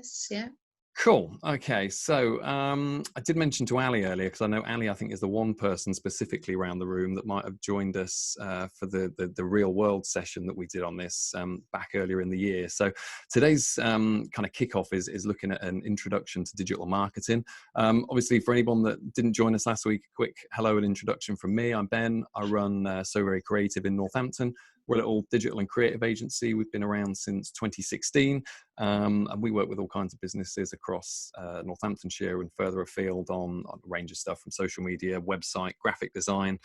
Yes, yeah. Cool. Okay. So I did mention to Ali earlier, because I know Ali, I think, is the one person specifically around the room that might have joined us for the real world session that we did on this back earlier in the year. So today's kind of kickoff is looking at an introduction to digital marketing. Obviously, for anyone that didn't join us last week, a quick hello and introduction from me. I'm Ben. I run So Very Creative in Northampton. We're a little digital and creative agency. We've been around since 2016. And we work with all kinds of businesses across Northamptonshire and further afield on a range of stuff, from social media, website, graphic design,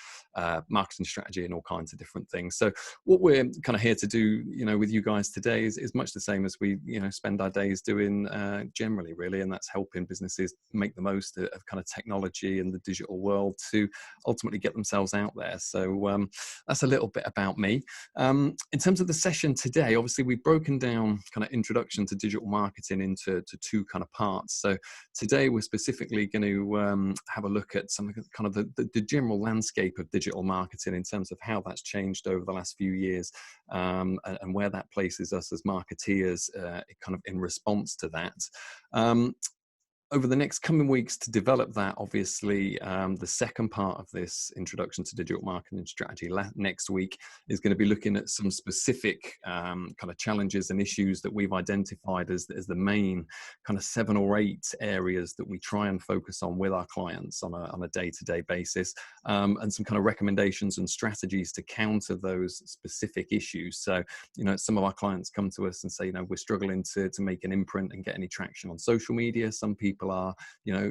marketing strategy, and all kinds of different things. So what we're kind of here to do, with you guys today is much the same as we, spend our days doing generally, really. And that's helping businesses make the most of kind of technology and the digital world to ultimately get themselves out there. So that's a little bit about me. In terms of the session today, obviously we've broken down kind of introduction to digital marketing into two kind of parts. So today we're specifically going to have a look at some kind of the general landscape of digital marketing in terms of how that's changed over the last few years, and where that places us as marketeers kind of in response to that. Over the next coming weeks to develop that, obviously, the second part of this introduction to digital marketing strategy next week is going to be looking at some specific kind of challenges and issues that we've identified as the main kind of 7 or 8 areas that we try and focus on with our clients on a day-to-day basis, and some kind of recommendations and strategies to counter those specific issues. So, some of our clients come to us and say, we're struggling to make an imprint and get any traction on social media. Some people are,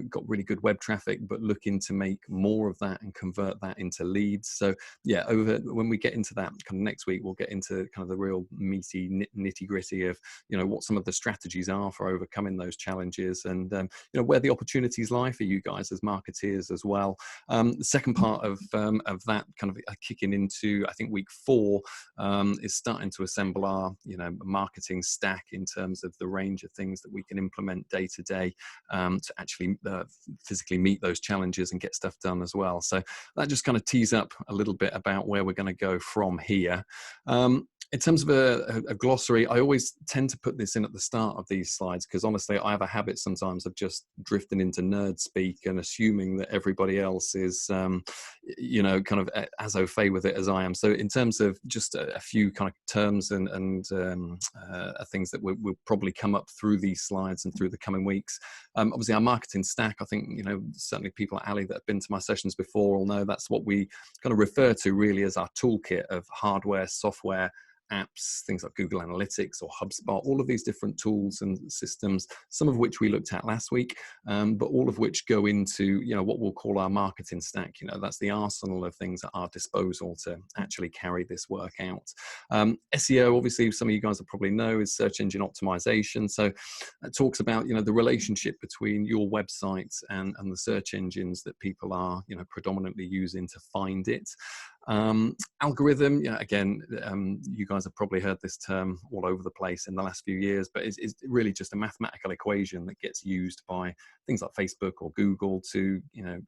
got really good web traffic, but looking to make more of that and convert that into leads. So yeah, when we get into that kind of next week, we'll get into kind of the real meaty nitty gritty of, what some of the strategies are for overcoming those challenges, and, where the opportunities lie for you guys as marketeers as well. The second part of that kind of kicking into, I think, week 4, is starting to assemble our, marketing stack in terms of the range of things that we can implement day to day, to actually physically meet those challenges and get stuff done as well. So that just kind of tees up a little bit about where we're going to go from here. In terms of a glossary, I always tend to put this in at the start of these slides, because honestly, I have a habit sometimes of just drifting into nerd speak and assuming that everybody else is, kind of as au fait with it as I am. So in terms of just a few kind of terms and things that will probably come up through these slides and through the coming weeks. Obviously, our marketing stack, I think, certainly people at Ali that have been to my sessions before will know that's what we kind of refer to really as our toolkit of hardware, software, apps, things like Google Analytics or HubSpot, all of these different tools and systems, some of which we looked at last week, but all of which go into, what we'll call our marketing stack. That's the arsenal of things at our disposal to actually carry this work out. SEO, obviously, some of you guys will probably know, is search engine optimization. So it talks about, the relationship between your website and the search engines that people are, predominantly using to find it. Algorithm, again, you guys have probably heard this term all over the place in the last few years, but it's really just a mathematical equation that gets used by things like Facebook or Google to,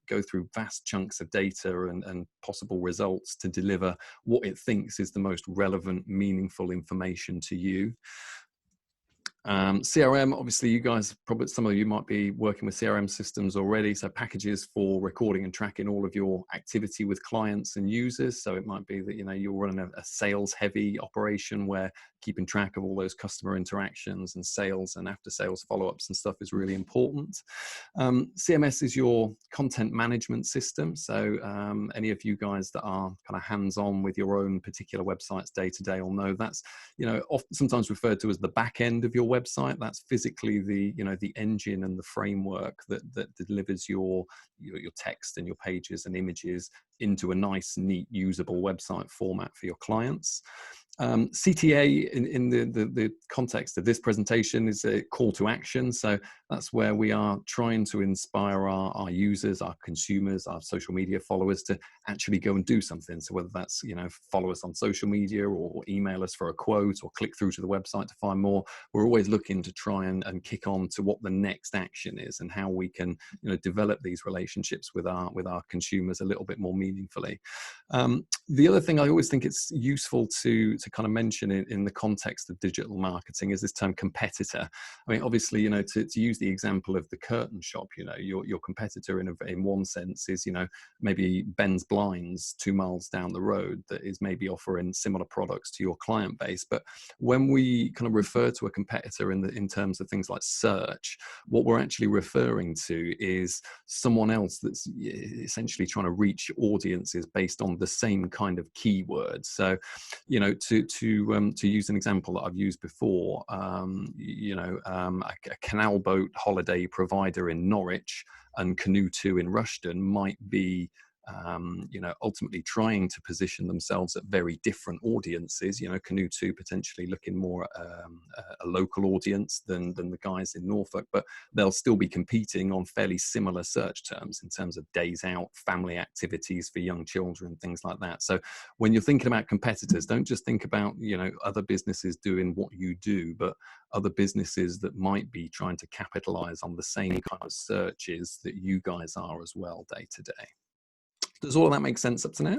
go through vast chunks of data and possible results to deliver what it thinks is the most relevant, meaningful information to you. CRM, obviously, you guys, probably some of you might be working with CRM systems already. So packages for recording and tracking all of your activity with clients and users. So it might be that, you're running a sales heavy operation where keeping track of all those customer interactions and sales and after sales follow-ups and stuff is really important. CMS is your content management system. So any of you guys that are kind of hands-on with your own particular websites day to day will know that's, often sometimes referred to as the back end of your website. That's physically the engine and the framework that delivers your text and your pages and images into a nice, neat, usable website format for your clients. CTA in the context of this presentation is a call to action. So That's where we are trying to inspire our users, our consumers, our social media followers to actually go and do something. So whether that's, follow us on social media or email us for a quote or click through to the website to find more, we're always looking to try and kick on to what the next action is and how we can, develop these relationships with our consumers a little bit more meaningfully. The other thing I always think it's useful to kind of mention in the context of digital marketing is this term competitor. I mean, obviously, to use the example of the curtain shop, your competitor in one sense is, maybe Ben's Blinds 2 miles down the road that is maybe offering similar products to your client base. But when we kind of refer to a competitor in terms of things like search, what we're actually referring to is someone else that's essentially trying to reach audiences based on the same kind of keywords. So, to use an example that I've used before, a canal boat holiday provider in Norwich and Canoe 2 in Rushden might be ultimately trying to position themselves at very different audiences. Canoe 2 potentially looking more at a local audience than the guys in Norfolk, but they'll still be competing on fairly similar search terms in terms of days out, family activities for young children, things like that. So when you're thinking about competitors, don't just think about, other businesses doing what you do, but other businesses that might be trying to capitalize on the same kind of searches that you guys are as well day to day. Does all of that make sense up to now?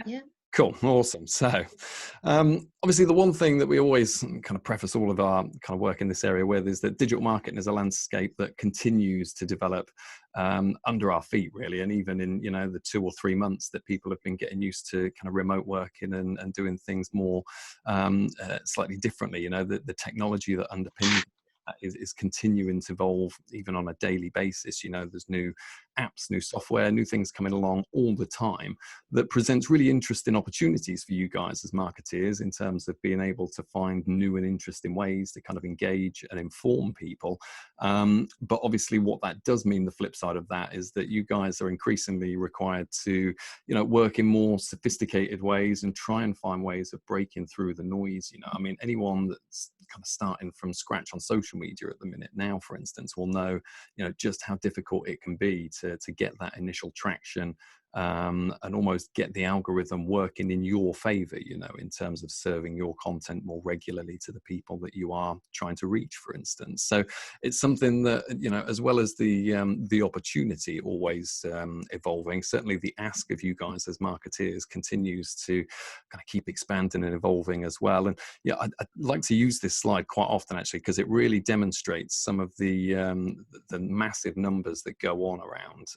Yeah. Cool, awesome. So obviously the one thing that we always kind of preface all of our kind of work in this area with is that digital marketing is a landscape that continues to develop under our feet, really. And even in, the 2 or 3 months that people have been getting used to kind of remote working and doing things more slightly differently, the technology that underpins is continuing to evolve even on a daily basis. There's new apps, new software, new things coming along all the time that presents really interesting opportunities for you guys as marketeers in terms of being able to find new and interesting ways to kind of engage and inform people. But obviously what that does mean, the flip side of that, is that you guys are increasingly required to, work in more sophisticated ways and try and find ways of breaking through the noise. I mean, anyone that's kind of starting from scratch on social media at the minute now, for instance, will know, just how difficult it can be to get that initial traction and almost get the algorithm working in your favor, in terms of serving your content more regularly to the people that you are trying to reach, for instance. So it's something that, as well as the opportunity always evolving, certainly the ask of you guys as marketeers continues to kind of keep expanding and evolving as well. And yeah, I'd like to use this slide quite often actually, because it really demonstrates some of the massive numbers that go on around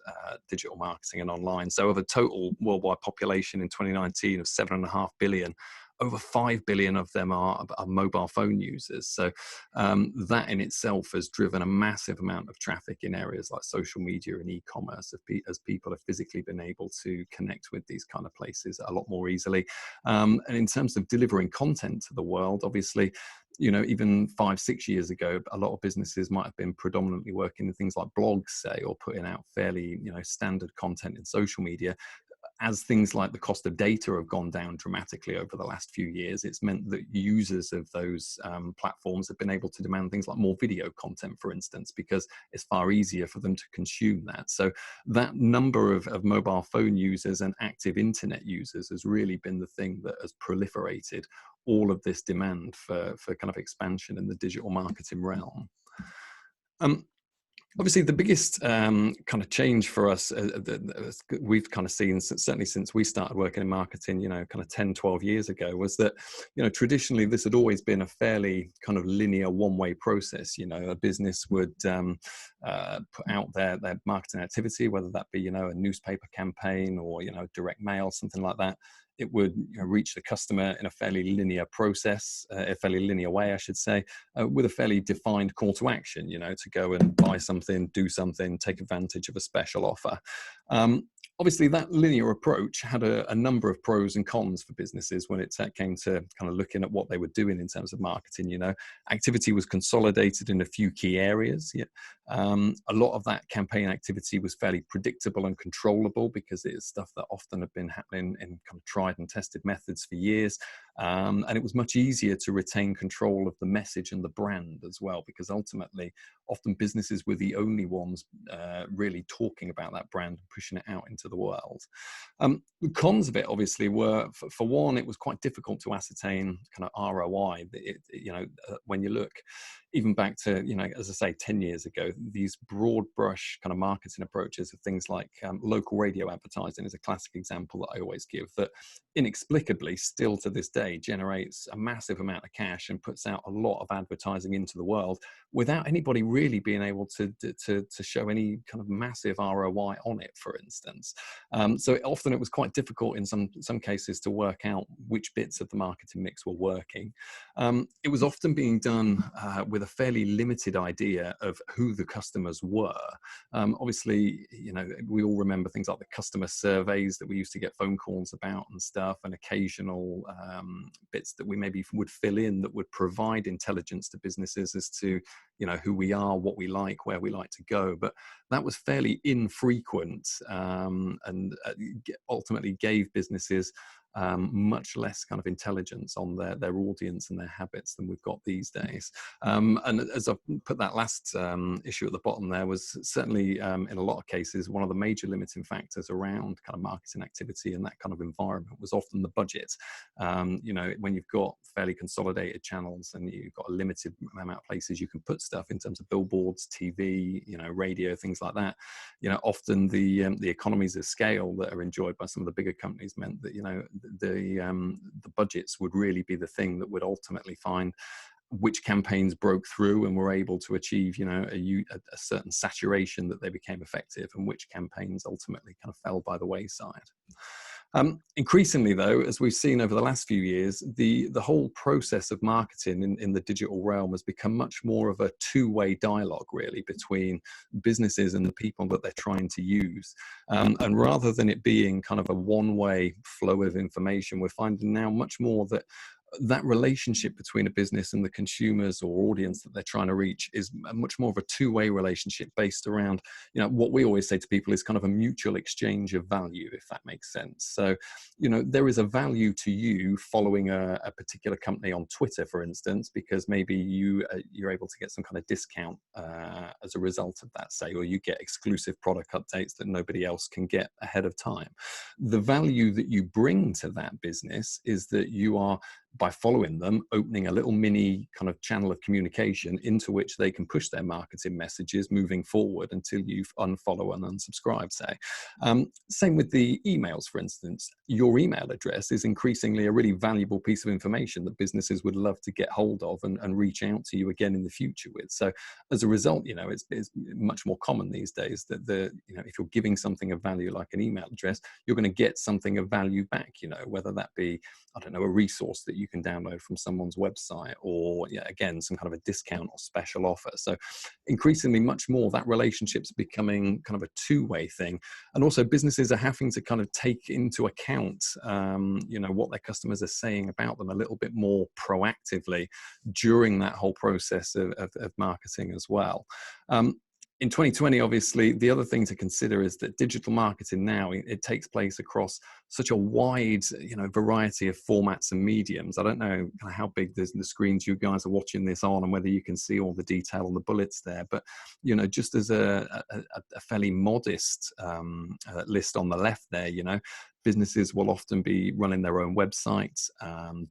digital marketing and online. So of a total worldwide population in 2019 of 7.5 billion, over 5 billion of them are mobile phone users. So that in itself has driven a massive amount of traffic in areas like social media and e-commerce as people have physically been able to connect with these kind of places a lot more easily. And in terms of delivering content to the world, obviously, even 5-6 years ago, a lot of businesses might have been predominantly working in things like blogs, say, or putting out fairly, standard content in social media. As things like the cost of data have gone down dramatically over the last few years, it's meant that users of those platforms have been able to demand things like more video content, for instance, because it's far easier for them to consume that. So that number of mobile phone users and active internet users has really been the thing that has proliferated all of this demand for kind of expansion in the digital marketing realm. Obviously, the biggest kind of change for us we've kind of seen, certainly since we started working in marketing, kind of 10, 12 years ago, was that, traditionally this had always been a fairly kind of linear one-way process. A business would put out their marketing activity, whether that be, a newspaper campaign or, direct mail, something like that. It would reach the customer in a fairly linear process, a fairly linear way, I should say, with a fairly defined call to action, to go and buy something, do something, take advantage of a special offer. Obviously, that linear approach had a number of pros and cons for businesses when it came to kind of looking at what they were doing in terms of marketing. Activity was consolidated in a few key areas. A lot of that campaign activity was fairly predictable and controllable because it is stuff that often had been happening in kind of tried and tested methods for years. And it was much easier to retain control of the message and the brand as well, because ultimately, often businesses were the only ones really talking about that brand and pushing it out into the world. The cons of it, obviously, were, for one, it was quite difficult to ascertain kind of ROI. When you look even back to, as I say, 10 years ago, these broad brush kind of marketing approaches of things like local radio advertising is a classic example that I always give, that inexplicably still to this day generates a massive amount of cash and puts out a lot of advertising into the world without anybody really being able to show any kind of massive ROI on it, for instance. So often it was quite difficult in some cases to work out which bits of the marketing mix were working. It was often being done with a fairly limited idea of who the customers were. Obviously, we all remember things like the customer surveys that we used to get phone calls about and stuff, and occasional bits that we maybe would fill in that would provide intelligence to businesses as to, who we are, what we like, where we like to go. But that was fairly infrequent, and ultimately gave businesses much less kind of intelligence on their audience and their habits than we've got these days. And as I've put that last issue at the bottom there, was certainly in a lot of cases, one of the major limiting factors around kind of marketing activity in that kind of environment was often the budget. When you've got fairly consolidated channels and you've got a limited amount of places you can put stuff in terms of billboards, TV, radio, things like that, often the economies of scale that are enjoyed by some of the bigger companies meant that, the budgets would really be the thing that would ultimately find which campaigns broke through and were able to achieve, a certain saturation that they became effective, and which campaigns ultimately kind of fell by the wayside. Increasingly, though, as we've seen over the last few years, the whole process of marketing in the digital realm has become much more of a two-way dialogue, really, between businesses and the people that they're trying to use. And rather than it being kind of a one-way flow of information, we're finding now much more that relationship between a business and the consumers or audience that they're trying to reach is much more of a two-way relationship based around, what we always say to people is kind of a mutual exchange of value, if that makes sense. So, there is a value to you following a particular company on Twitter, for instance, because maybe you're able to get some kind of discount as a result of that, say, or you get exclusive product updates that nobody else can get ahead of time. The value that you bring to that business is that you are, by following them, opening a little mini kind of channel of communication into which they can push their marketing messages moving forward until you unfollow and unsubscribe, say. Same with the emails, for instance. Your email address is increasingly a really valuable piece of information that businesses would love to get hold of and reach out to you again in the future with. So as a result, it's much more common these days that if you're giving something of value like an email address, you're going to get something of value back, whether that be, I don't know, a resource that you can download from someone's website, or again, some kind of a discount or special offer. So increasingly much more that relationship's becoming kind of a two-way thing. And also businesses are having to kind of take into account, what their customers are saying about them a little bit more proactively during that whole process of marketing as well. In 2020, obviously, the other thing to consider is that digital marketing now, it takes place across such a wide, variety of formats and mediums. I don't know how big the screens you guys are watching this on and whether you can see all the detail on the bullets there, but, just as a fairly modest list on the left there, businesses will often be running their own websites,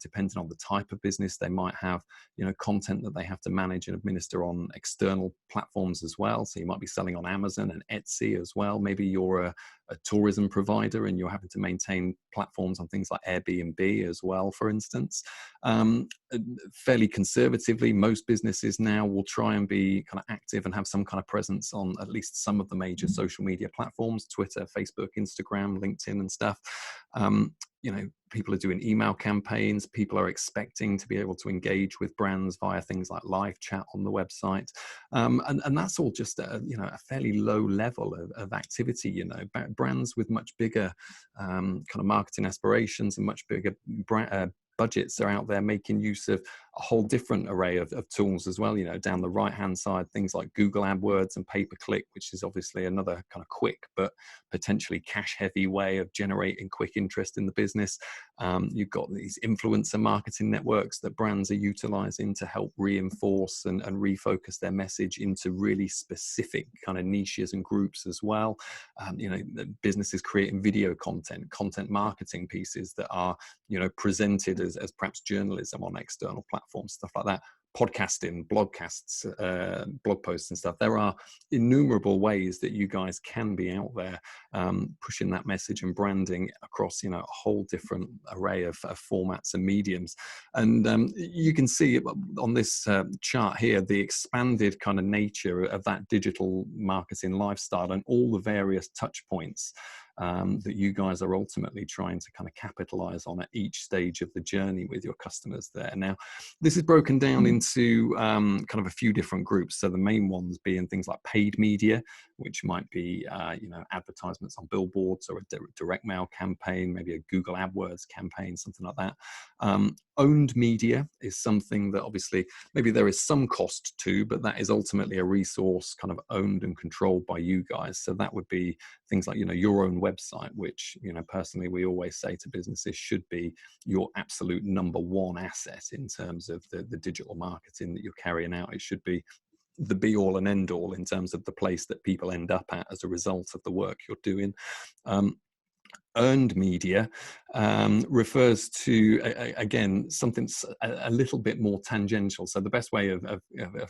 depending on the type of business. They might have, content that they have to manage and administer on external platforms as well. So you might be selling on Amazon and Etsy as well. Maybe you're a tourism provider and you're having to maintain platforms on things like Airbnb as well, for instance. Fairly conservatively, most businesses now will try and be kind of active and have some kind of presence on at least some of the major social media platforms: Twitter, Facebook, Instagram, LinkedIn and stuff. People are doing email campaigns. People are expecting to be able to engage with brands via things like live chat on the website. And that's all just a fairly low level of activity. Brands with much bigger kind of marketing aspirations and much bigger budgets are out there making use of a whole different array of tools as well. You know, down the right hand side, things like Google AdWords and pay-per-click, which is obviously another kind of quick but potentially cash heavy way of generating quick interest in the business. You've got these influencer marketing networks that brands are utilizing to help reinforce and refocus their message into really specific kind of niches and groups as well. You know, businesses creating video content marketing pieces that are, you know, presented as perhaps journalism on external platforms, stuff like that. Podcasting, blogcasts, blog posts and stuff. There are innumerable ways that you guys can be out there pushing that message and branding across, you know, a whole different array of formats and mediums. And you can see on this chart here the expanded kind of nature of that digital marketing lifestyle and all the various touch points that you guys are ultimately trying to kind of capitalize on at each stage of the journey with your customers there. Now, this is broken down into kind of a few different groups. So the main ones being things like paid media, which might be, you know, advertisements on billboards or a direct mail campaign, maybe a Google AdWords campaign, something like that. Owned media is something that obviously maybe there is some cost to, but that is ultimately a resource kind of owned and controlled by you guys. So that would be things like, you know, your own website, which, you know, personally, we always say to businesses should be your absolute number one asset in terms of the digital marketing that you're carrying out. It should be the be all and end all in terms of the place that people end up at as a result of the work you're doing. Earned media refers to, again, something a little bit more tangential. So the best way of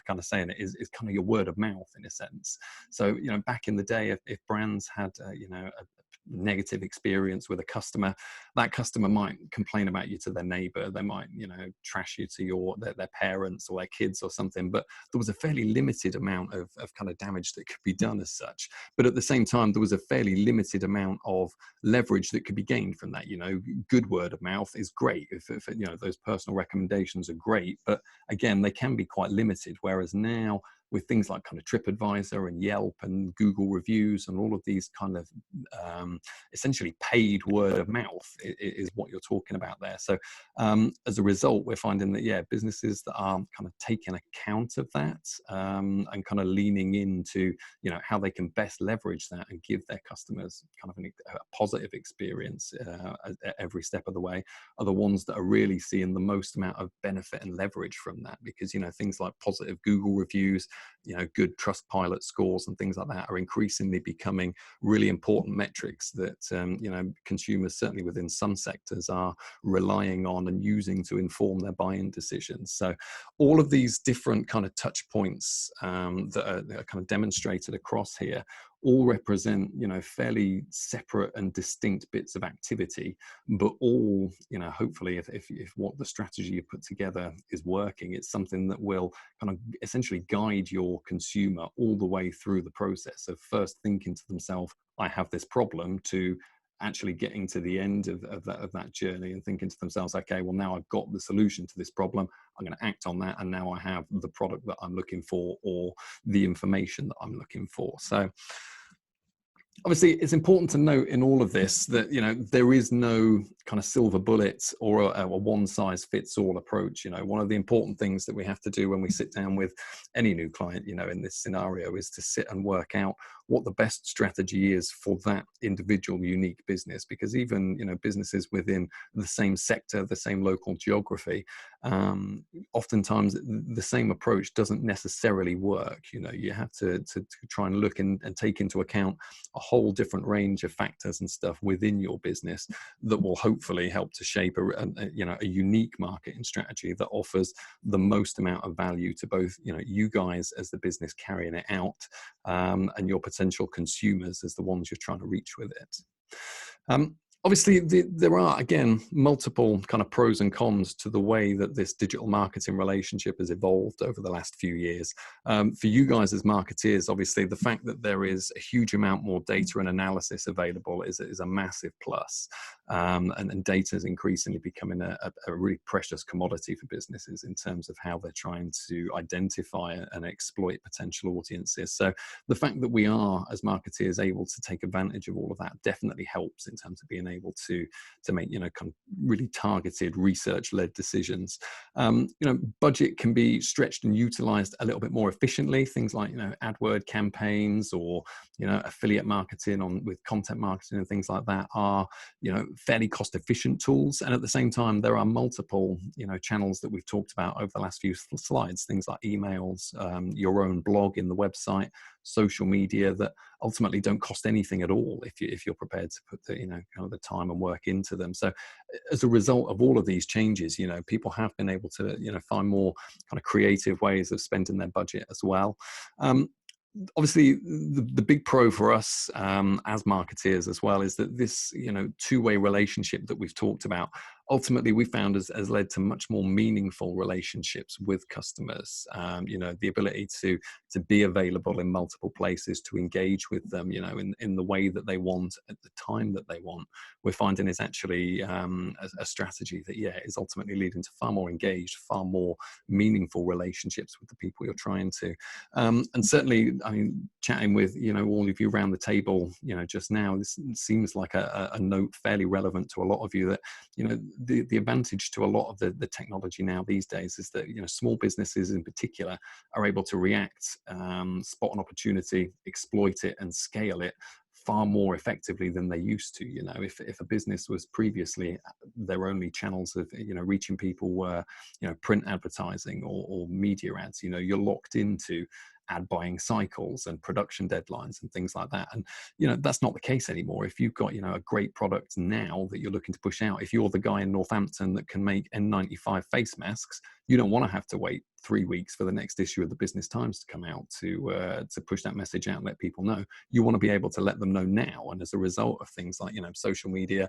kind of saying it is kind of your word of mouth in a sense. So, you know, back in the day, if brands had, you know, a negative experience with a customer, that customer might complain about you to their neighbor. They might, you know, trash you to their parents or their kids or something. But there was a fairly limited amount of kind of damage that could be done as such. But at the same time, there was a fairly limited amount of leverage that could be gained from that. You know, good word of mouth is great. If you know, those personal recommendations are great, but again, they can be quite limited. Whereas now, with things like kind of TripAdvisor and Yelp and Google reviews and all of these kind of essentially paid word of mouth is what you're talking about there. So as a result, we're finding that, yeah, businesses that are kind of taking account of that and kind of leaning into, you know, how they can best leverage that and give their customers kind of a positive experience at every step of the way are the ones that are really seeing the most amount of benefit and leverage from that. Because, you know, things like positive Google reviews, you know, good Trustpilot scores and things like that are increasingly becoming really important metrics that, you know, consumers, certainly within some sectors, are relying on and using to inform their buying decisions. So all of these different kind of touch points that are kind of demonstrated across here all represent, you know, fairly separate and distinct bits of activity, but all, you know, hopefully if what the strategy you put together is working, it's something that will kind of essentially guide your consumer all the way through the process of first thinking to themselves, I have this problem, to actually getting to the end of that journey and thinking to themselves, okay, well, now I've got the solution to this problem, I'm going to act on that, and now I have the product that I'm looking for or the information that I'm looking for. So obviously, it's important to note in all of this that, you know, there is no kind of silver bullet or a one-size-fits-all approach. You know, one of the important things that we have to do when we sit down with any new client, you know, in this scenario, is to sit and work out what the best strategy is for that individual unique business. Because even, you know, businesses within the same sector, the same local geography, oftentimes the same approach doesn't necessarily work. You know, you have to try and look and take into account a whole different range of factors and stuff within your business that will hopefully help to shape a unique marketing strategy that offers the most amount of value to both, you know, you guys as the business carrying it out, and your potential consumers as the ones you're trying to reach with it. Obviously, there are, again, multiple kind of pros and cons to the way that this digital marketing relationship has evolved over the last few years. For you guys as marketeers, obviously, the fact that there is a huge amount more data and analysis available is a massive plus. And data is increasingly becoming a really precious commodity for businesses in terms of how they're trying to identify and exploit potential audiences. So the fact that we are, as marketeers, able to take advantage of all of that definitely helps in terms of being able to make, you know, kind of really targeted research-led decisions. You know, budget can be stretched and utilized a little bit more efficiently. Things like, you know, AdWord campaigns, or, you know, affiliate marketing with content marketing and things like that are, you know, fairly cost efficient tools. And at the same time, there are multiple, you know, channels that we've talked about over the last few slides, things like emails, your own blog in the website, social media, that ultimately don't cost anything at all if you're prepared to put the, you know, kind of the time and work into them. So as a result of all of these changes, you know, people have been able to, you know, find more kind of creative ways of spending their budget as well. Obviously, the big pro for us as marketeers as well is that this, you know, two-way relationship that we've talked about, ultimately we found has led to much more meaningful relationships with customers. You know, the ability to be available in multiple places, to engage with them, you know, in the way that they want at the time that they want, we're finding is actually a strategy that, yeah, is ultimately leading to far more engaged, far more meaningful relationships with the people you're trying to. And certainly, I mean, chatting with, you know, all of you around the table, you know, just now, this seems like a note fairly relevant to a lot of you, that, you know, the advantage to a lot of the technology now these days is that, you know, small businesses in particular are able to react, spot an opportunity, exploit it, and scale it far more effectively than they used to. You know, if a business was previously, their only channels of, you know, reaching people were, you know, print advertising or media ads, you know, you're locked into ad buying cycles and production deadlines and things like that. And, you know, that's not the case anymore. If you've got, you know, a great product now that you're looking to push out, if you're the guy in Northampton that can make N95 face masks, you don't want to have to wait 3 weeks for the next issue of the Business Times to come out to push that message out and let people know. You want to be able to let them know now. And as a result of things like, you know, social media,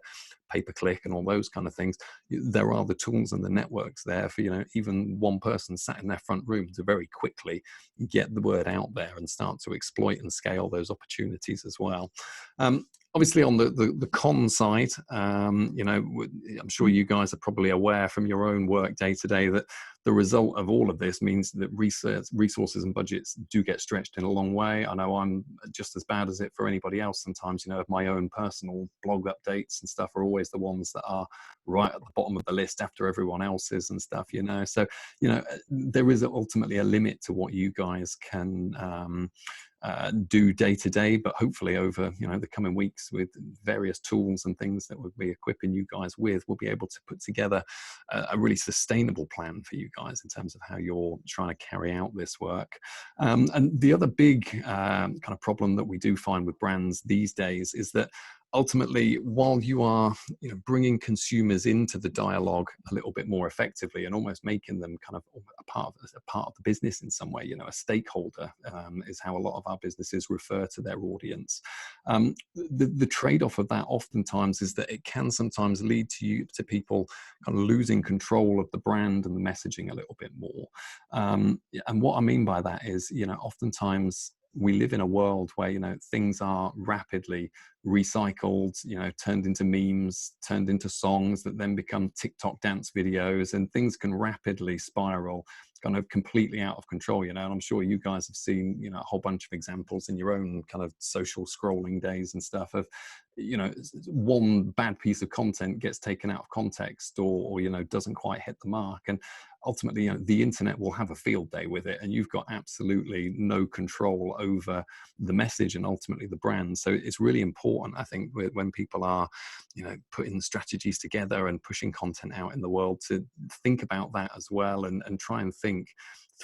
pay-per-click, and all those kind of things, there are the tools and the networks there for, you know, even one person sat in their front room to very quickly get the word out there and start to exploit and scale those opportunities as well. Obviously, on the con side, you know, I'm sure you guys are probably aware from your own work day to day that the result of all of this means that resources and budgets do get stretched in a long way. I know I'm just as bad as it for anybody else sometimes. You know, my own personal blog updates and stuff are always the ones that are right at the bottom of the list after everyone else's and stuff, you know. So, you know, there is ultimately a limit to what you guys can do day to day, but hopefully over, you know, the coming weeks, with various tools and things that we'll be equipping you guys with, we'll be able to put together a really sustainable plan for you guys in terms of how you're trying to carry out this work. And the other big kind of problem that we do find with brands these days is that ultimately, while you are, you know, bringing consumers into the dialogue a little bit more effectively and almost making them kind of a part of the business in some way, you know, a stakeholder is how a lot of our businesses refer to their audience. The trade-off of that oftentimes is that it can sometimes lead to people kind of losing control of the brand and the messaging a little bit more. And what I mean by that is, you know, oftentimes we live in a world where, you know, things are rapidly recycled, you know, turned into memes, turned into songs that then become TikTok dance videos, and things can rapidly spiral kind of completely out of control, you know. And I'm sure you guys have seen, you know, a whole bunch of examples in your own kind of social scrolling days and stuff of, you know, one bad piece of content gets taken out of context, or you know, doesn't quite hit the mark, and ultimately, you know, the internet will have a field day with it, and you've got absolutely no control over the message and ultimately the brand. So it's really important, I think, when people are, you know, putting strategies together and pushing content out in the world, to think about that as well, and try and think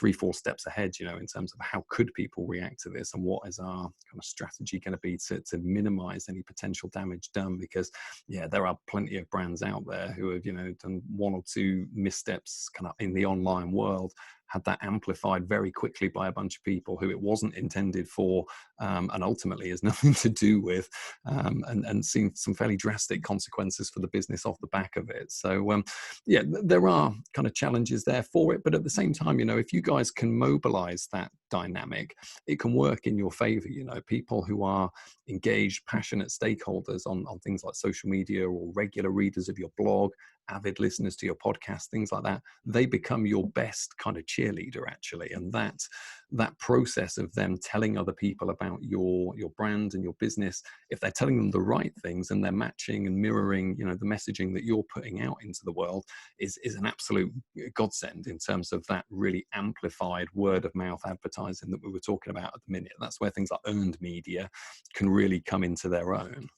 3-4 steps ahead, you know, in terms of how could people react to this, and what is our kind of strategy going to be to minimize any potential damage done. Because, yeah, there are plenty of brands out there who have, you know, done 1 or 2 missteps kind of in the online world, had that amplified very quickly by a bunch of people who it wasn't intended for, and ultimately has nothing to do with, and seen some fairly drastic consequences for the business off the back of it. So, yeah, there are kind of challenges there for it, but at the same time, you know, if you guys can mobilize that dynamic, it can work in your favor. You know, people who are engaged, passionate stakeholders on things like social media, or regular readers of your blog, avid listeners to your podcast, things like that, they become your best kind of cheerleader, actually. And that process of them telling other people about your brand and your business, if they're telling them the right things and they're matching and mirroring, you know, the messaging that you're putting out into the world, is an absolute godsend in terms of that really amplified word of mouth advertising that we were talking about at the minute. That's where things like earned media can really come into their own.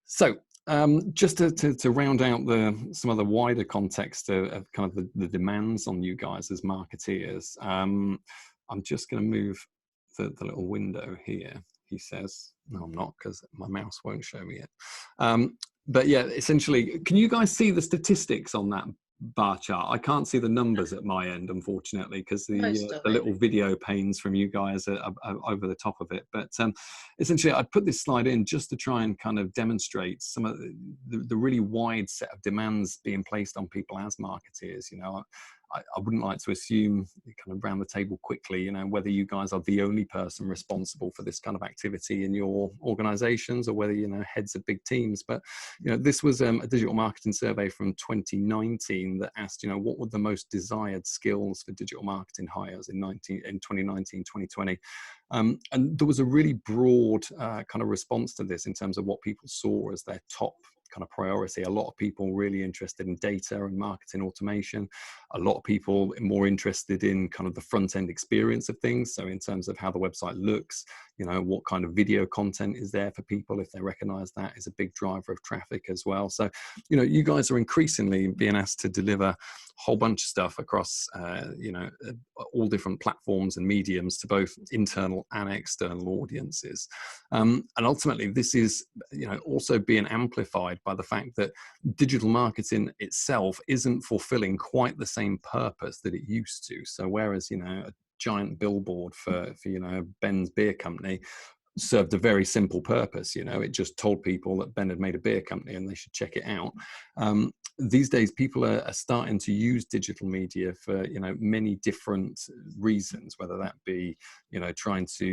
So just to round out some of the wider context of kind of the demands on you guys as marketeers, I'm just going to move the little window here. He says, no, I'm not, because my mouse won't show me it. But yeah, essentially, can you guys see the statistics on that bar chart? I can't see the numbers at my end, unfortunately, because the little video panes from you guys are over the top of it. But essentially, I put this slide in just to try and kind of demonstrate some of the really wide set of demands being placed on people as marketeers. You know, I wouldn't like to assume, kind of round the table quickly, you know, whether you guys are the only person responsible for this kind of activity in your organizations, or whether, you know, heads of big teams. But, you know, this was a digital marketing survey from 2019 that asked, you know, what were the most desired skills for digital marketing hires in 2019, 2020. And there was a really broad kind of response to this in terms of what people saw as their top kind of priority. A lot of people really interested in data and marketing automation. A lot of people more interested in kind of the front end experience of things. So in terms of how the website looks, you know, what kind of video content is there for people, if they recognize that is a big driver of traffic as well. So, you know, you guys are increasingly being asked to deliver a whole bunch of stuff across, you know, all different platforms and mediums to both internal and external audiences. And ultimately, this is, you know, also being amplified by the fact that digital marketing itself isn't fulfilling quite the same purpose that it used to. So whereas, you know, a giant billboard for you know, Ben's beer company served a very simple purpose, you know, it just told people that Ben had made a beer company and they should check it out. These days, people are starting to use digital media for, you know, many different reasons, whether that be, you know, trying to,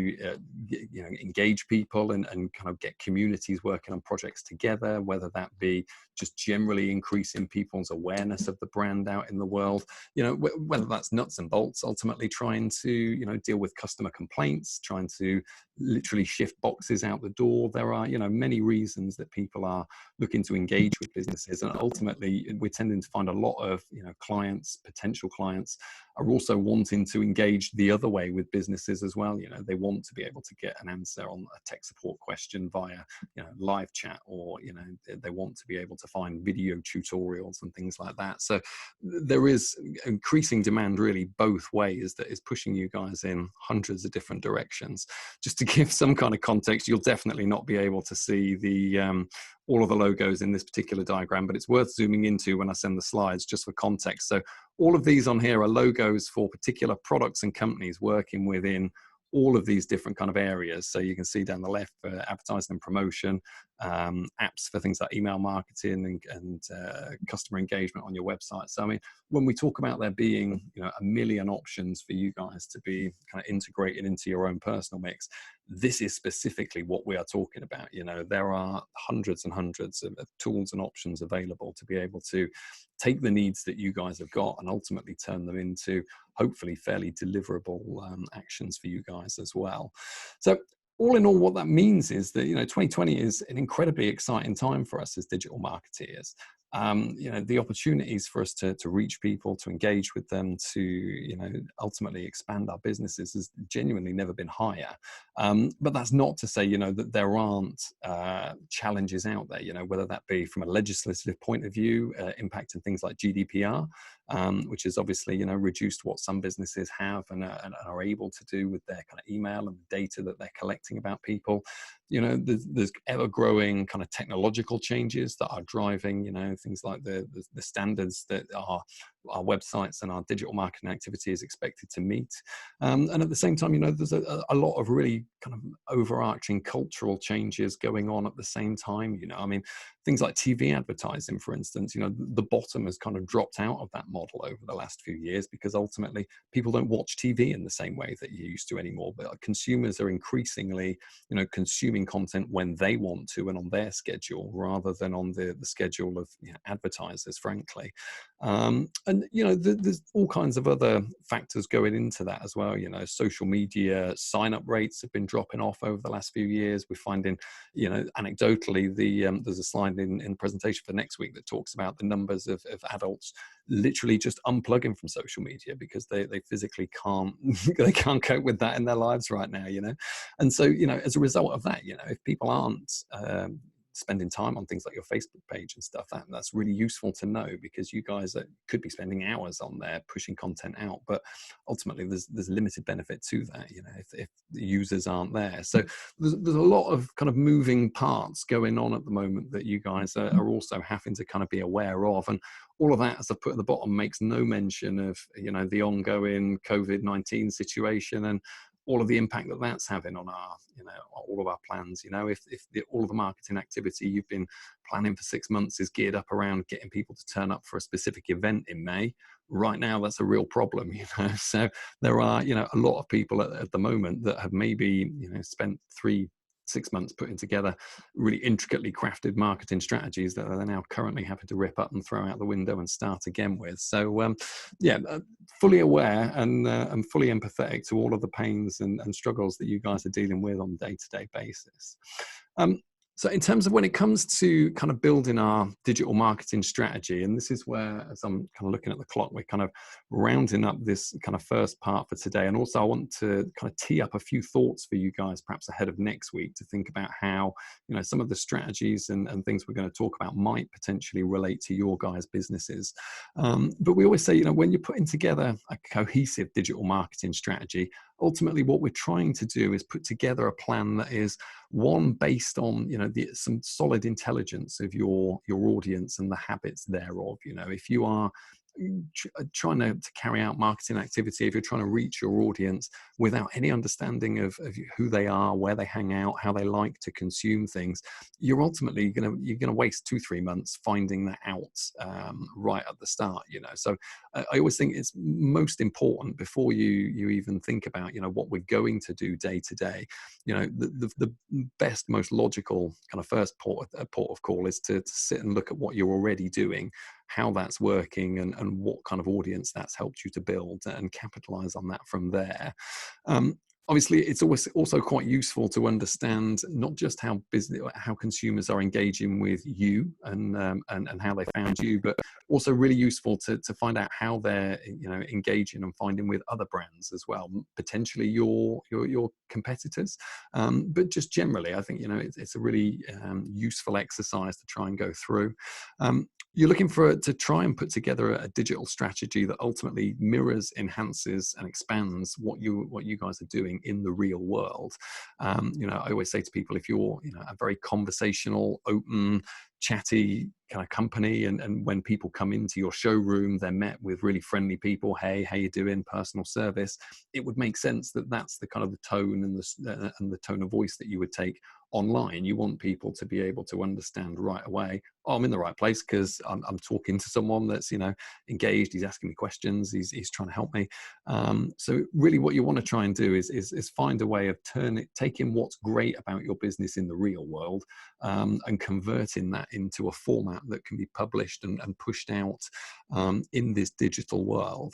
you know, engage people and kind of get communities working on projects together, whether that be just generally increasing people's awareness of the brand out in the world, you know, whether that's nuts and bolts, ultimately trying to, you know, deal with customer complaints, trying to literally shift boxes out the door. There are, you know, many reasons that people are looking to engage with businesses, and ultimately we're tending to find a lot of, you know, clients, potential clients, are also wanting to engage the other way with businesses as well. You know, they want to be able to get an answer on a tech support question via, you know, live chat, or, you know, they want to be able to find video tutorials and things like that. So there is increasing demand really both ways that is pushing you guys in hundreds of different directions. Just to give some kind of context, you'll definitely not be able to see the all of the logos in this particular diagram, but it's worth zooming into when I send the slides just for context. So all of these on here are logos for particular products and companies working within all of these different kind of areas. So you can see down the left for advertising and promotion, apps for things like email marketing and customer engagement on your website. So I mean, when we talk about there being, you know, a million options for you guys to be kind of integrated into your own personal mix, this is specifically what we are talking about. You know, there are hundreds and hundreds of tools and options available to be able to take the needs that you guys have got and ultimately turn them into hopefully fairly deliverable actions for you guys as well. So all in all, what that means is that, you know, 2020 is an incredibly exciting time for us as digital marketeers. You know, the opportunities for us to reach people, to engage with them, to, you know, ultimately expand our businesses has genuinely never been higher. But that's not to say, you know, that there aren't challenges out there, you know, whether that be from a legislative point of view, impacting things like GDPR, which has obviously, you know, reduced what some businesses have and are able to do with their kind of email and the data that they're collecting about people. You know, there's ever-growing kind of technological changes that are driving, you know, things like the standards that our websites and our digital marketing activity is expected to meet. And at the same time, you know, there's a lot of really kind of overarching cultural changes going on at the same time. You know, I mean, things like TV advertising, for instance, you know, the bottom has kind of dropped out of that model over the last few years because ultimately people don't watch TV in the same way that you used to anymore. But consumers are increasingly, you know, consuming consuming content when they want to and on their schedule, rather than on the schedule of advertisers, frankly. And there's all kinds of other factors going into that as well. Social media sign-up rates have been dropping off over the last few years. We're finding, anecdotally, there's a slide in the presentation for next week that talks about the numbers of adults literally just unplugging from social media because they physically can't they can't cope with that in their lives right now. And so as a result of that, if people aren't spending time on things like your Facebook page and stuff, that's really useful to know, because you guys could be spending hours on there pushing content out, but ultimately there's limited benefit to that, if the users aren't there. So there's a lot of kind of moving parts going on at the moment that you guys are also having to kind of be aware of. And all of that, as I've put at the bottom, makes no mention of the ongoing COVID-19 situation and all of the impact that that's having on our, all of our plans. If all of the marketing activity you've been planning for 6 months is geared up around getting people to turn up for a specific event in May, right now that's a real problem. So there are, a lot of people at the moment that have maybe, spent 6 months putting together really intricately crafted marketing strategies that they're now currently having to rip up and throw out the window and start again with. So fully aware and fully empathetic to all of the pains and struggles that you guys are dealing with on a day-to-day basis. So in terms of when it comes to kind of building our digital marketing strategy, and this is where, as I'm kind of looking at the clock, we're kind of rounding up this kind of first part for today. And also I want to kind of tee up a few thoughts for you guys, perhaps ahead of next week, to think about how, some of the strategies and things we're going to talk about might potentially relate to your guys' businesses. But we always say, when you're putting together a cohesive digital marketing strategy, ultimately what we're trying to do is put together a plan that is, one, based on some solid intelligence of your audience and the habits thereof. If you are trying to carry out marketing activity, if you're trying to reach your audience without any understanding of who they are, where they hang out, how they like to consume things, you're ultimately going to waste 2-3 months finding that out right at the start. So I always think it's most important, before you even think about what we're going to do day to day, the best, most logical kind of first port of call is to sit and look at what you're already doing, how that's working, and what kind of audience that's helped you to build, and capitalize on that from there. Obviously, it's always also quite useful to understand not just how consumers are engaging with you and how they found you, but also really useful to find out how they're engaging and finding with other brands as well, potentially your competitors. But just generally, I think it's a really useful exercise to try and go through. You're looking to try and put together a digital strategy that ultimately mirrors, enhances, and expands what you guys are doing in the real world. I always say to people, if you're a very conversational, open, chatty kind of company, and when people come into your showroom, they're met with really friendly people, hey, how you doing, personal service, it would make sense that that's the kind of the tone and the tone of voice that you would take online. You want people to be able to understand right away, oh, I'm in the right place because I'm talking to someone that's engaged, he's asking me questions, he's trying to help me. So really what you want to try and do is find a way of taking what's great about your business in the real world, and converting that into a format that can be published and pushed out in this digital world.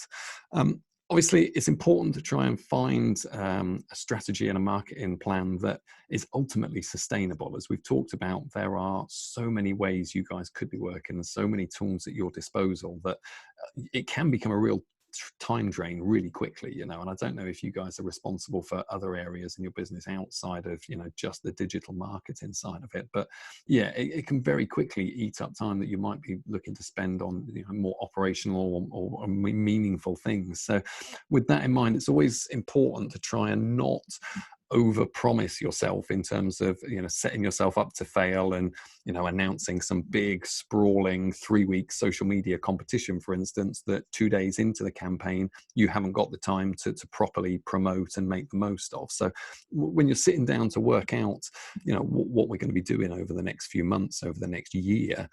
Obviously, it's important to try and find a strategy and a marketing plan that is ultimately sustainable. As we've talked about, there are so many ways you guys could be working and so many tools at your disposal that it can become a real time drain really quickly, and I don't know if you guys are responsible for other areas in your business outside of just the digital marketing side of it, but it can very quickly eat up time that you might be looking to spend on more operational or meaningful things. So with that in mind, it's always important to try and not over-promise yourself in terms of setting yourself up to fail and announcing some big sprawling 3-week social media competition, for instance, that 2 days into the campaign you haven't got the time to properly promote and make the most of. So when you're sitting down to work out what we're going to be doing over the next few months, over the next year,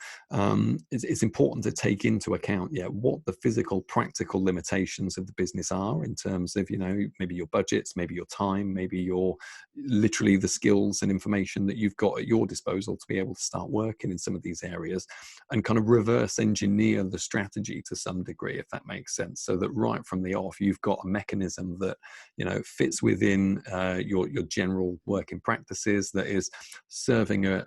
it's important to take into account what the physical, practical limitations of the business are in terms of maybe your budgets, maybe your time, maybe your or literally the skills and information that you've got at your disposal to be able to start working in some of these areas, and kind of reverse engineer the strategy to some degree, if that makes sense, so that right from the off you've got a mechanism that, you know, fits within your general working practices, that is serving a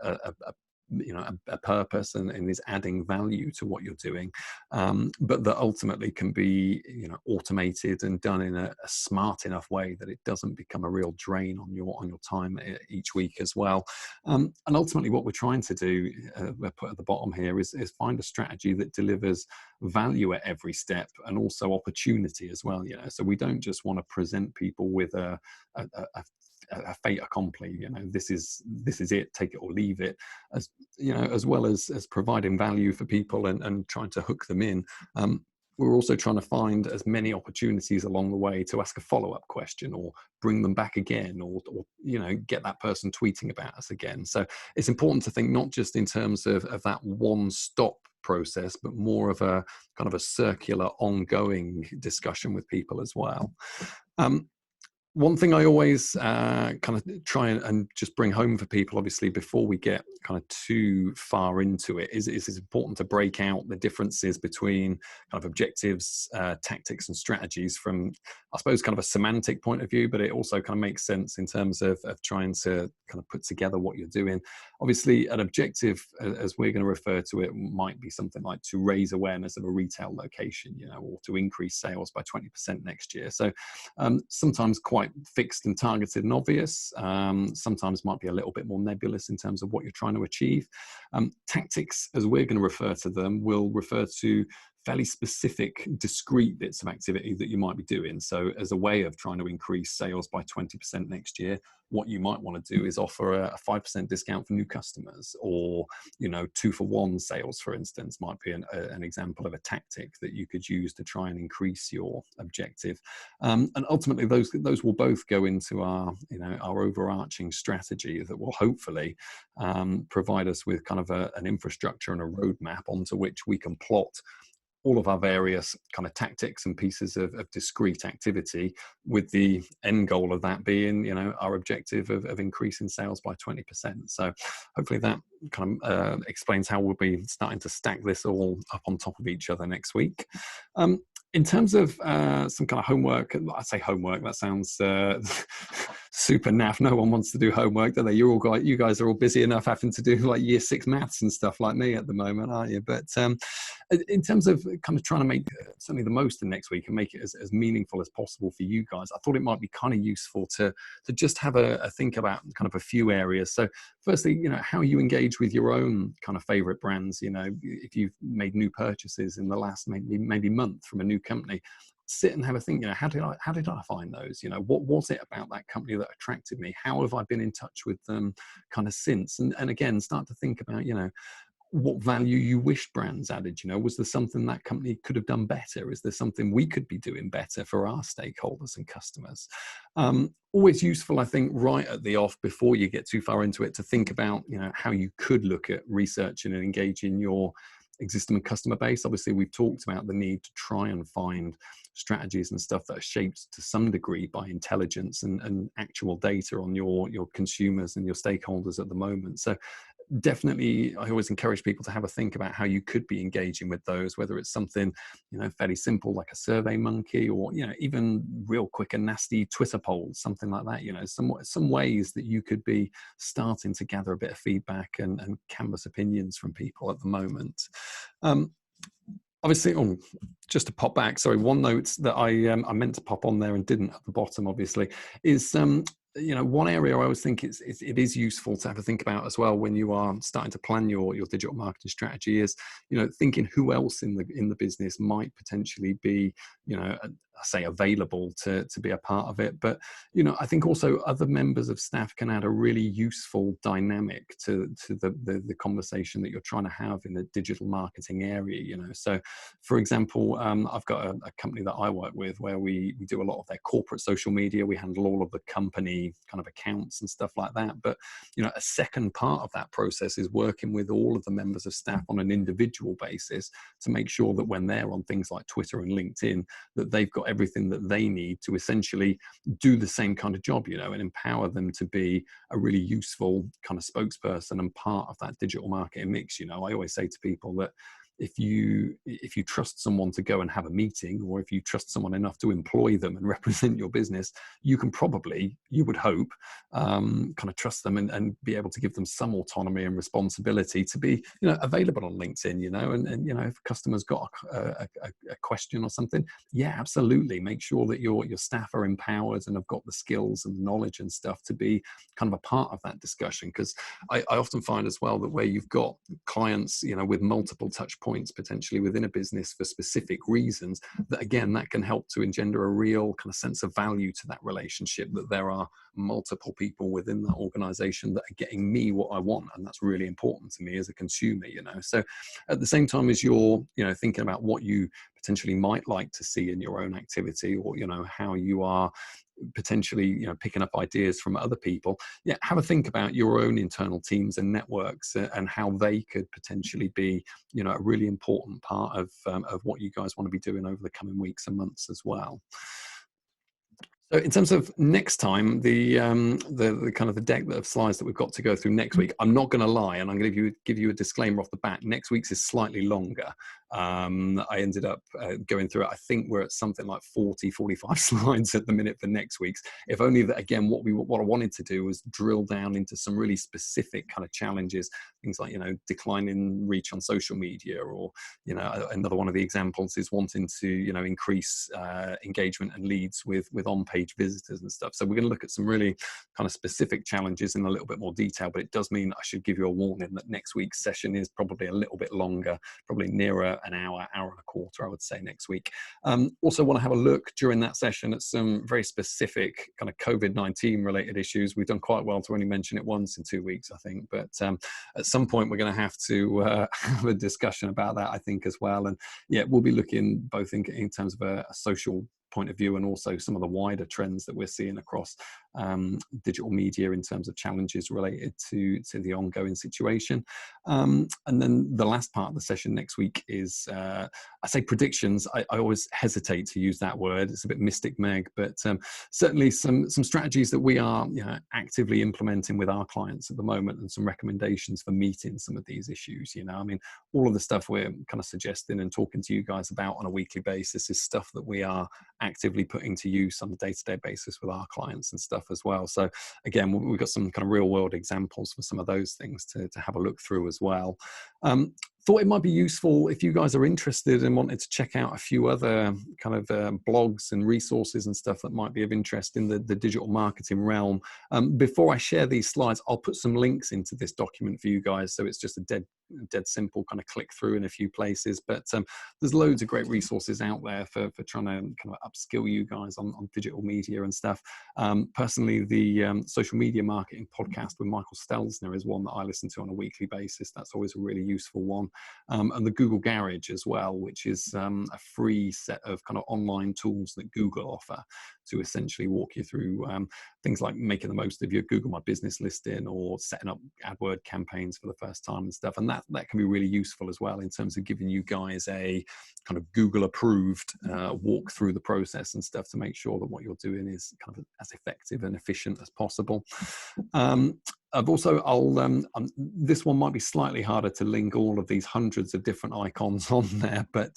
purpose and is adding value to what you're doing, but that ultimately can be, you know, automated and done in a smart enough way that it doesn't become a real drain on your time each week as well. And ultimately what we're trying to do, we're put at the bottom here, is find a strategy that delivers value at every step and also opportunity as well. You know, so we don't just want to present people with a fait accompli, you know, this is it, take it or leave it, as you know, as well as providing value for people and trying to hook them in. We're also trying to find as many opportunities along the way to ask a follow-up question or bring them back again, or you know, get that person tweeting about us again. So it's important to think not just in terms of that one-stop process, but more of a kind of a circular, ongoing discussion with people as well. One thing I always kind of try and just bring home for people, obviously, before we get kind of too far into it, is it's important to break out the differences between kind of objectives, tactics and strategies from, I suppose, kind of a semantic point of view, but it also kind of makes sense in terms of trying to kind of put together what you're doing. Obviously, an objective, as we're going to refer to it, might be something like to raise awareness of a retail location, you know, or to increase sales by 20% next year. So sometimes quite fixed and targeted and obvious, sometimes might be a little bit more nebulous in terms of what you're trying to achieve. Tactics, as we're going to refer to them, will refer to fairly specific, discrete bits of activity that you might be doing. So as a way of trying to increase sales by 20% next year, what you might want to do is offer a 5% discount for new customers, or, you know, 2-for-1 sales, for instance, might be an example of a tactic that you could use to try and increase your objective. And ultimately, those will both go into our, you know, our overarching strategy that will hopefully provide us with kind of an infrastructure and a roadmap onto which we can plot all of our various kind of tactics and pieces of discrete activity, with the end goal of that being, you know, our objective of increasing sales by 20%. So hopefully that kind of explains how we'll be starting to stack this all up on top of each other next week. In terms of some kind of homework, I say homework, that sounds super naff. No one wants to do homework, do they? You guys are all busy enough having to do like year 6 maths and stuff like me at the moment, aren't you? But in terms of kind of trying to make certainly the most of next week and make it as meaningful as possible for you guys, I thought it might be kind of useful to just have a think about kind of a few areas. So firstly, you know, how you engage with your own kind of favorite brands. You know, if you've made new purchases in the last maybe month from a new company, sit and have a think, you know, how did I find those? You know, what was it about that company that attracted me? How have I been in touch with them kind of since? And again, start to think about, you know, what value you wish brands added. You know, was there something that company could have done better? Is there something we could be doing better for our stakeholders and customers? Always useful, I think, right at the off, before you get too far into it, to think about, you know, how you could look at researching and engaging your existing customer base. Obviously, we've talked about the need to try and find strategies and stuff that are shaped to some degree by intelligence and actual data on your consumers and your stakeholders at the moment. So definitely, I always encourage people to have a think about how you could be engaging with those, whether it's something, you know, fairly simple like a Survey Monkey, or, you know, even real quick and nasty Twitter polls, something like that. You know, some ways that you could be starting to gather a bit of feedback and canvas opinions from people at the moment. Obviously, just to pop back, sorry, one note that I meant to pop on there and didn't at the bottom, obviously, is you know, one area I always think it is useful to have a think about as well when you are starting to plan your digital marketing strategy is, you know, thinking who else in the business might potentially be, you know, say available to be a part of it. But, you know, I think also other members of staff can add a really useful dynamic to the conversation that you're trying to have in the digital marketing area, you know. So for example, I've got a company that I work with where we do a lot of their corporate social media. We handle all of the company kind of accounts and stuff like that. But, you know, a second part of that process is working with all of the members of staff on an individual basis to make sure that when they're on things like Twitter and LinkedIn, that they've got everything that they need to essentially do the same kind of job, you know, and empower them to be a really useful kind of spokesperson and part of that digital marketing mix. You know, I always say to people that if you trust someone to go and have a meeting, or if you trust someone enough to employ them and represent your business, you can probably, you would hope, kind of trust them and be able to give them some autonomy and responsibility to be, you know, available on LinkedIn, you know, and you know, if a customer's got a question or something, yeah, absolutely, make sure that your staff are empowered and have got the skills and knowledge and stuff to be kind of a part of that discussion. Because I often find as well that where you've got clients, you know, with multiple touch points potentially within a business for specific reasons, that again, that can help to engender a real kind of sense of value to that relationship, that there are multiple people within that organization that are getting me what I want, and that's really important to me as a consumer, you know. So at the same time as you're, you know, thinking about what you potentially might like to see in your own activity, or, you know, how you are potentially, you know, picking up ideas from other people, yeah, have a think about your own internal teams and networks and how they could potentially be, you know, a really important part of what you guys want to be doing over the coming weeks and months as well. So in terms of next time, the kind of the deck of slides that we've got to go through next week, I'm not going to lie, and I'm going to give you a disclaimer off the bat. Next week's is slightly longer. I ended up going through it. I think we're at something like 45 slides at the minute for next week's. If only that, again, what I wanted to do was drill down into some really specific kind of challenges, things like, you know, declining reach on social media, or, you know, another one of the examples is wanting to, you know, increase engagement and leads with on-page visitors and stuff. So we're going to look at some really kind of specific challenges in a little bit more detail, but it does mean I should give you a warning that next week's session is probably a little bit longer, probably nearer an hour and a quarter, I would say, next week. Also want to have a look during that session at some very specific kind of COVID-19 related issues. We've done quite well to only mention it once in 2 weeks, I think, but at some point we're going to have to have a discussion about that, I think, as well. And yeah, we'll be looking both in terms of a social point of view, and also some of the wider trends that we're seeing across digital media in terms of challenges related to the ongoing situation. And then the last part of the session next week is, I say predictions, I always hesitate to use that word, it's a bit mystic, Meg, but certainly some strategies that we are, you know, actively implementing with our clients at the moment, and some recommendations for meeting some of these issues. You know, I mean, all of the stuff we're kind of suggesting and talking to you guys about on a weekly basis is stuff that we are actively putting to use on a day-to-day basis with our clients and stuff as well. So again, we've got some kind of real world examples for some of those things to have a look through as well. Thought it might be useful if you guys are interested and wanted to check out a few other kind of blogs and resources and stuff that might be of interest in the digital marketing realm. Before I share these slides, I'll put some links into this document for you guys, so it's just a dead simple kind of click through in a few places. But there's loads of great resources out there for trying to kind of upskill you guys on digital media and stuff. Personally, the social media marketing podcast with Michael Stelzner is one that I listen to on a weekly basis. That's always a really useful one. And the Google Garage as well, which is a free set of kind of online tools that Google offer to essentially walk you through things like making the most of your Google My Business listing, or setting up AdWord campaigns for the first time and stuff. And that can be really useful as well in terms of giving you guys a kind of Google approved walk through the process and stuff to make sure that what you're doing is kind of as effective and efficient as possible. I've also, this one might be slightly harder to link all of these hundreds of different icons on there, but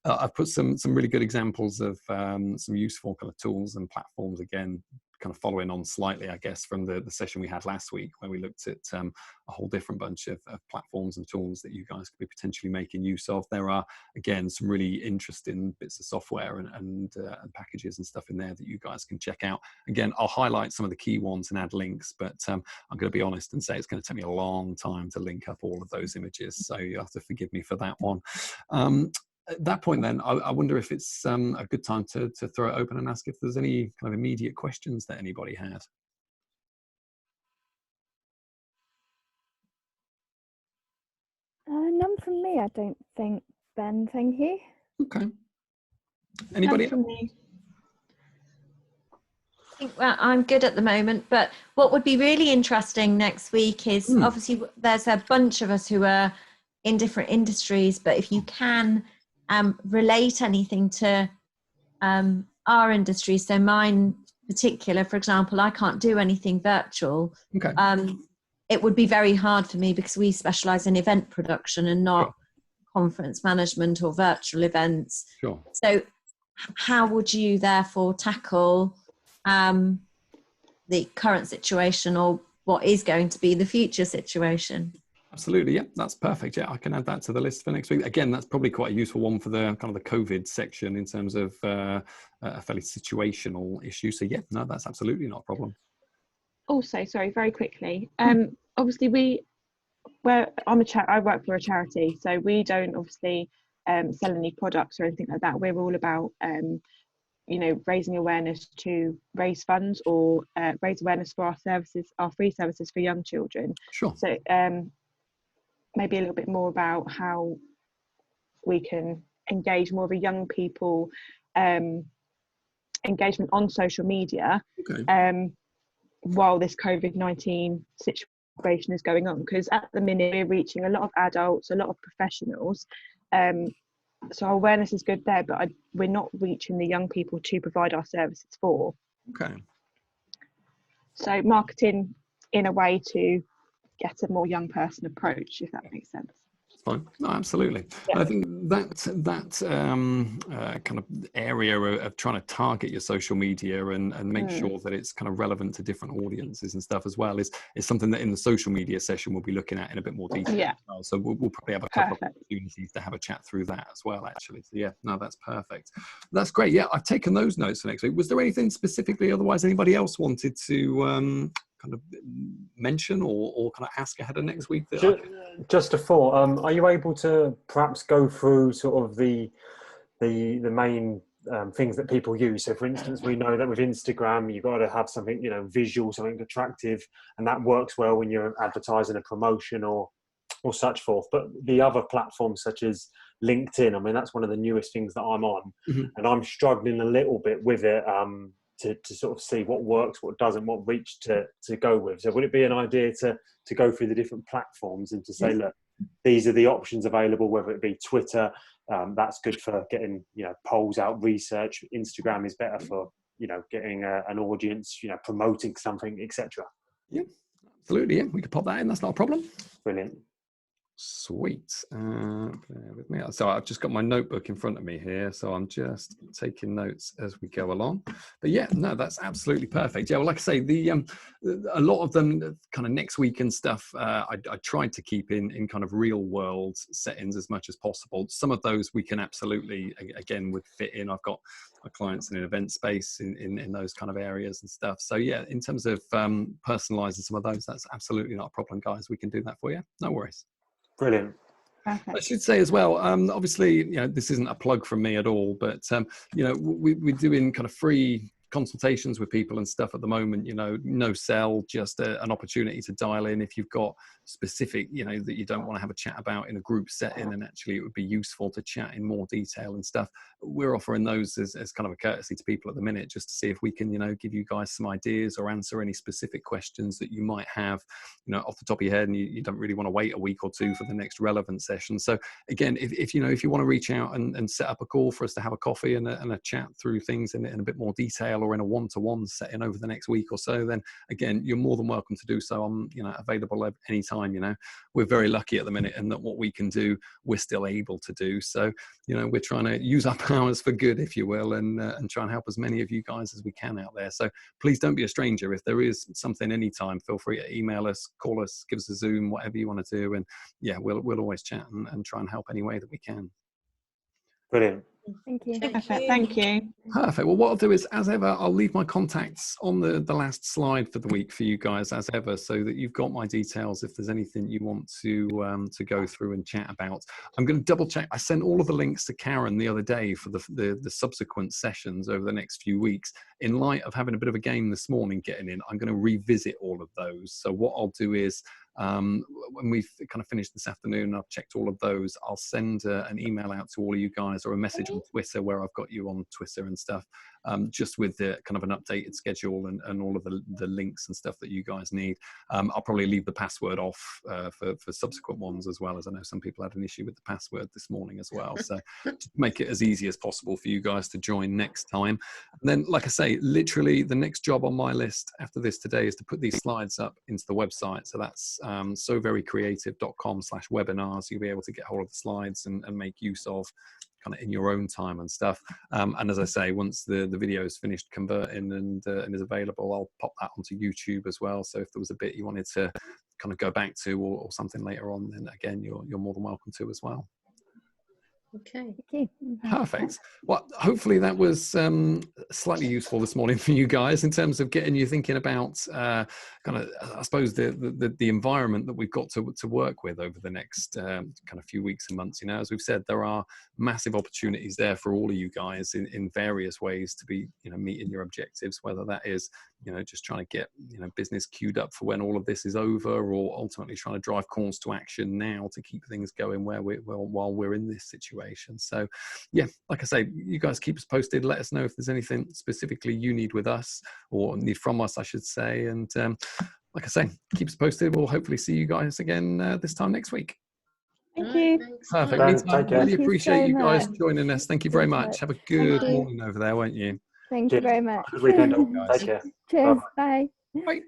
I've put some really good examples of some useful kind of tools and platforms, again, kind of following on slightly, I guess, from the session we had last week, where we looked at a whole different bunch of platforms and tools that you guys could be potentially making use of. There are, again, some really interesting bits of software and packages and stuff in there that you guys can check out. Again, I'll highlight some of the key ones and add links, but I'm going to be honest and say it's going to take me a long time to link up all of those images, so you'll have to forgive me for that one. At that point then, I wonder if it's a good time to throw it open and ask if there's any kind of immediate questions that anybody had. None from me, I don't think, Ben, thank you. Okay. Anybody? None from me. I think, well, I'm good at the moment, but what would be really interesting next week is obviously there's a bunch of us who are in different industries, but if you can relate anything to our industry, so mine particular, for example, I can't do anything virtual. Okay. It would be very hard for me because we specialize in event production and not conference management or virtual events. Sure. So how would you therefore tackle the current situation, or what is going to be the future situation? Absolutely, yeah, that's perfect. Yeah, I can add that to the list for next week. Again, that's probably quite a useful one for the kind of the COVID section in terms of a fairly situational issue. So yeah, no, that's absolutely not a problem. Also, sorry, very quickly. Obviously, I work for a charity, so we don't obviously sell any products or anything like that. We're all about raising awareness to raise funds or raise awareness for our services, our free services for young children. Sure. So maybe a little bit more about how we can engage more of a young people engagement on social media while this COVID-19 situation is going on, because at the minute we're reaching a lot of adults, a lot of professionals, so our awareness is good there, but we're not reaching the young people to provide our services for. Okay. So marketing in a way to get a more young person approach, if that makes sense. Fine. No, absolutely. Yeah. I think that kind of area of trying to target your social media and make sure that it's kind of relevant to different audiences and stuff as well is something that in the social media session we'll be looking at in a bit more detail as well. So we'll probably have a couple of opportunities to have a chat through that as well, actually. So yeah, no, that's perfect. That's great. Yeah, I've taken those notes for next week. Was there anything specifically otherwise anybody else wanted to kind of mention or kind of ask ahead of next week? Just a thought. Are you able to perhaps go through sort of the main things that people use? So, for instance, we know that with Instagram, you've got to have something visual, something attractive, and that works well when you're advertising a promotion or such forth. But the other platforms such as LinkedIn, I mean, that's one of the newest things that I'm on, and I'm struggling a little bit with it. To sort of see what works, what doesn't, what reach to go with. So would it be an idea to go through the different platforms and to say, look, these are the options available, whether it be Twitter, that's good for getting, polls out, research. Instagram is better for, getting an audience, promoting something, etc. Yeah, absolutely. Yeah, we could pop that in. That's not a problem. Brilliant. Sweet. Bear with me. So I've just got my notebook in front of me here, so I'm just taking notes as we go along. But yeah, no, that's absolutely perfect. Yeah, well, like I say, a lot of them kind of next week and stuff, I tried to keep in kind of real world settings as much as possible. Some of those we can absolutely, again, would fit in. I've got my clients in an event space in those kind of areas and stuff. So yeah, in terms of personalizing some of those, that's absolutely not a problem, guys. We can do that for you. No worries. Brilliant. Perfect. I should say as well, obviously, this isn't a plug from me at all, but, we're doing kind of free consultations with people and stuff at the moment, no sell, just an opportunity to dial in if you've got specific, that you don't want to have a chat about in a group setting, and actually it would be useful to chat in more detail and stuff. We're offering those as kind of a courtesy to people at the minute, just to see if we can, give you guys some ideas or answer any specific questions that you might have, off the top of your head, and you don't really want to wait a week or two for the next relevant session. So again, if you want to reach out and set up a call for us to have a coffee and a chat through things in a bit more detail, or in a one-to-one setting over the next week or so, then again, you're more than welcome to do so. I'm available anytime. We're very lucky at the minute, and that what we can do, we're still able to do. So we're trying to use our powers for good, if you will, and try and help as many of you guys as we can out there. So please don't be a stranger. If there is something anytime, feel free to email us, call us, give us a Zoom, whatever you want to do, and yeah, we'll always chat and try and help any way that we can. Brilliant. Thank you. Perfect. Thank you. Perfect. Well, what I'll do is, as ever, I'll leave my contacts on the last slide for the week for you guys, as ever, so that you've got my details if there's anything you want to go through and chat about. I'm going to double check. I sent all of the links to Karen the other day for the subsequent sessions over the next few weeks. In light of having a bit of a game this morning getting in, I'm going to revisit all of those. So what I'll do is, When we've kind of finished this afternoon and I've checked all of those, I'll send an email out to all of you guys, or a message on Twitter, where I've got you on Twitter and stuff, just with the kind of an updated schedule and all of the links and stuff that you guys need. I'll probably leave the password off for subsequent ones as well, as I know some people had an issue with the password this morning as well. So to make it as easy as possible for you guys to join next time. And then, like I say, literally the next job on my list after this today is to put these slides up into the website. So that's soverycreative.com/webinars. You'll be able to get hold of the slides and make use of kind of in your own time and stuff. And as I say, once the video is finished converting and is available, I'll pop that onto YouTube as well. So if there was a bit you wanted to kind of go back to or something later on, then again, you're more than welcome to as well. Okay. Perfect. Well, hopefully that was slightly useful this morning for you guys in terms of getting you thinking about kind of, I suppose, the environment that we've got to work with over the next kind of few weeks and months. You know, as we've said, there are massive opportunities there for all of you guys in various ways to be, you know, meeting your objectives, whether that is, you know, just trying to get, you know, business queued up for when all of this is over, or ultimately trying to drive calls to action now to keep things going while we're in this situation. So yeah, like I say, you guys keep us posted. Let us know if there's anything specifically you need with us, or need from us, I should say. And like I say, keep us posted. We'll hopefully see you guys again this time next week. Thank you. Perfect. Ben, Meantime, take care. really Thank you appreciate so you guys much. joining us. Thank you very much. Have a good you. morning over there, won't you? Thank you very much. Good weekend all. Guys. Take care. Cheers. Bye. Bye. Bye.